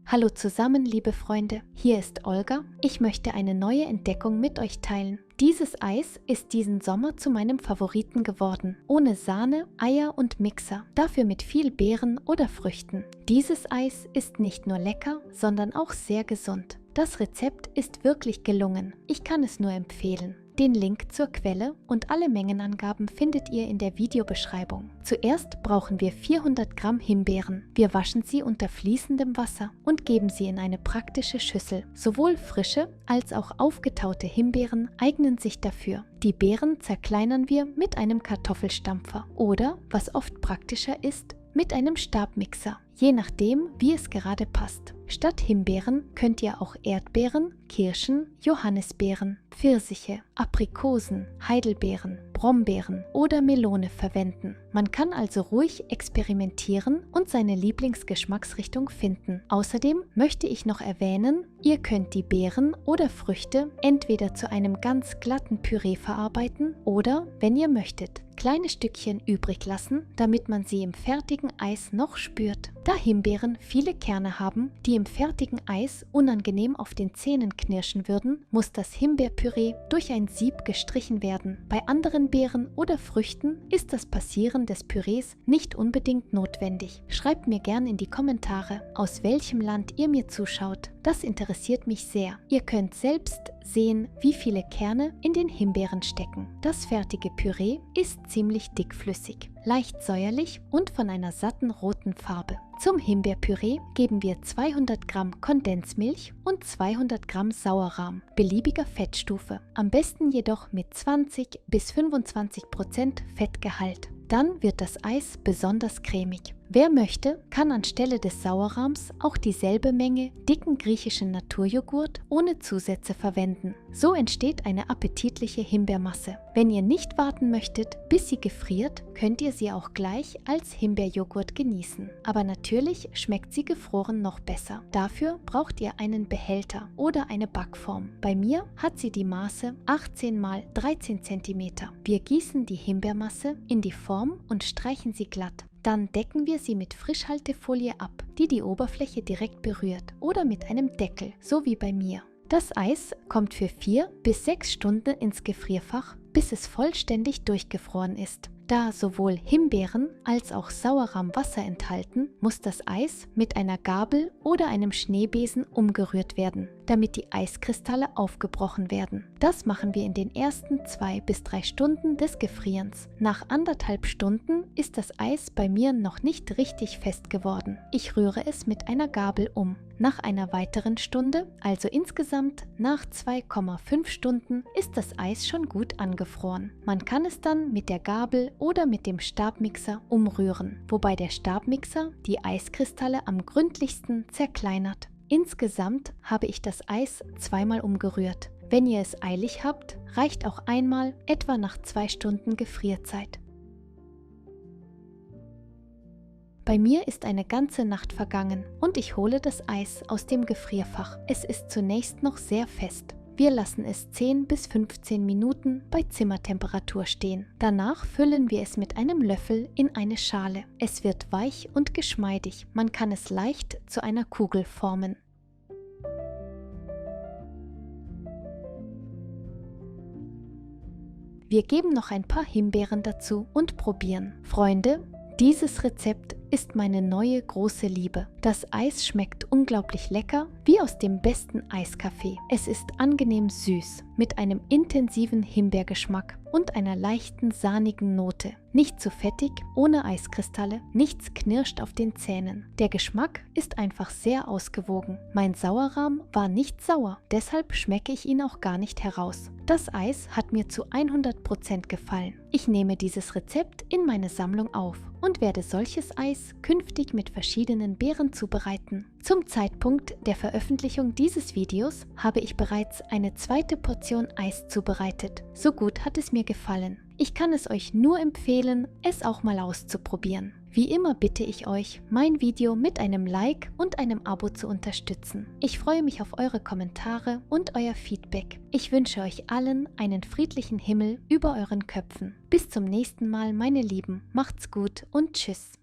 Hallo zusammen, liebe Freunde, hier ist Olga. Ich möchte eine neue Entdeckung mit euch teilen. Dieses Eis ist diesen Sommer zu meinem Favoriten geworden. Ohne Sahne, Eier und Mixer, dafür mit viel Beeren oder Früchten. Dieses Eis ist nicht nur lecker, sondern auch sehr gesund. Das Rezept ist wirklich gelungen. Ich kann es nur empfehlen. Den Link zur Quelle und alle Mengenangaben findet ihr in der Videobeschreibung. Zuerst brauchen wir 400 Gramm Himbeeren. Wir waschen sie unter fließendem Wasser und geben sie in eine praktische Schüssel. Sowohl frische als auch aufgetaute Himbeeren eignen sich dafür. Die Beeren zerkleinern wir mit einem Kartoffelstampfer oder, was oft praktischer ist, mit einem Stabmixer, je nachdem, wie es gerade passt. Statt Himbeeren könnt ihr auch Erdbeeren, Kirschen, Johannisbeeren, Pfirsiche, Aprikosen, Heidelbeeren, Brombeeren oder Melone verwenden. Man kann also ruhig experimentieren und seine Lieblingsgeschmacksrichtung finden. Außerdem möchte ich noch erwähnen, ihr könnt die Beeren oder Früchte entweder zu einem ganz glatten Püree verarbeiten oder, wenn ihr möchtet, kleine Stückchen übrig lassen, damit man sie im fertigen Eis noch spürt. Da Himbeeren viele Kerne haben, die im fertigen Eis unangenehm auf den Zähnen knirschen würden, muss das Himbeerpüree durch ein Sieb gestrichen werden. Bei anderen Beeren oder Früchten ist das Passieren des Pürees nicht unbedingt notwendig. Schreibt mir gern in die Kommentare, aus welchem Land ihr mir zuschaut. Das interessiert mich sehr. Ihr könnt selbst sehen, wie viele Kerne in den Himbeeren stecken. Das fertige Püree ist ziemlich dickflüssig, leicht säuerlich und von einer satten roten Farbe. Zum Himbeerpüree geben wir 200 Gramm Kondensmilch und 200 Gramm Sauerrahm, beliebiger Fettstufe. Am besten jedoch mit 20 bis 25% Fettgehalt. Dann wird das Eis besonders cremig. Wer möchte, kann anstelle des Sauerrahms auch dieselbe Menge dicken griechischen Naturjoghurt ohne Zusätze verwenden. So entsteht eine appetitliche Himbeermasse. Wenn ihr nicht warten möchtet, bis sie gefriert, könnt ihr sie auch gleich als Himbeerjoghurt genießen. Aber natürlich schmeckt sie gefroren noch besser. Dafür braucht ihr einen Behälter oder eine Backform. Bei mir hat sie die Maße 18 x 13 cm. Wir gießen die Himbeermasse in die Form und streichen sie glatt. Dann decken wir sie mit Frischhaltefolie ab, die die Oberfläche direkt berührt, oder mit einem Deckel, so wie bei mir. Das Eis kommt für 4 bis 6 Stunden ins Gefrierfach, bis es vollständig durchgefroren ist. Da sowohl Himbeeren als auch Sauerrahm Wasser enthalten, muss das Eis mit einer Gabel oder einem Schneebesen umgerührt werden, damit die Eiskristalle aufgebrochen werden. Das machen wir in den ersten 2 bis 3 Stunden des Gefrierens. Nach 1,5 Stunden ist das Eis bei mir noch nicht richtig fest geworden. Ich rühre es mit einer Gabel um. Nach einer weiteren Stunde, also insgesamt nach 2,5 Stunden, ist das Eis schon gut angefroren. Man kann es dann mit der Gabel oder mit dem Stabmixer umrühren, wobei der Stabmixer die Eiskristalle am gründlichsten zerkleinert. Insgesamt habe ich das Eis 2-mal umgerührt. Wenn ihr es eilig habt, reicht auch einmal, etwa nach 2 Stunden Gefrierzeit. Bei mir ist eine ganze Nacht vergangen und ich hole das Eis aus dem Gefrierfach. Es ist zunächst noch sehr fest. Wir lassen es 10 bis 15 Minuten bei Zimmertemperatur stehen. Danach füllen wir es mit einem Löffel in eine Schale. Es wird weich und geschmeidig. Man kann es leicht zu einer Kugel formen. Wir geben noch ein paar Himbeeren dazu und probieren. Freunde, dieses Rezept ist meine neue große Liebe. Das Eis schmeckt unglaublich lecker, wie aus dem besten Eiskaffee. Es ist angenehm süß, mit einem intensiven Himbeergeschmack und einer leichten sahnigen Note. Nicht zu fettig, ohne Eiskristalle, nichts knirscht auf den Zähnen. Der Geschmack ist einfach sehr ausgewogen. Mein Sauerrahm war nicht sauer, deshalb schmecke ich ihn auch gar nicht heraus. Das Eis hat mir zu 100% gefallen. Ich nehme dieses Rezept in meine Sammlung auf und werde solches Eis künftig mit verschiedenen Beeren zubereiten. Zum Zeitpunkt der Veröffentlichung dieses Videos habe ich bereits eine zweite Portion Eis zubereitet. So gut hat es mir gefallen. Ich kann es euch nur empfehlen, es auch mal auszuprobieren. Wie immer bitte ich euch, mein Video mit einem Like und einem Abo zu unterstützen. Ich freue mich auf eure Kommentare und euer Feedback. Ich wünsche euch allen einen friedlichen Himmel über euren Köpfen. Bis zum nächsten Mal, meine Lieben. Macht's gut und tschüss.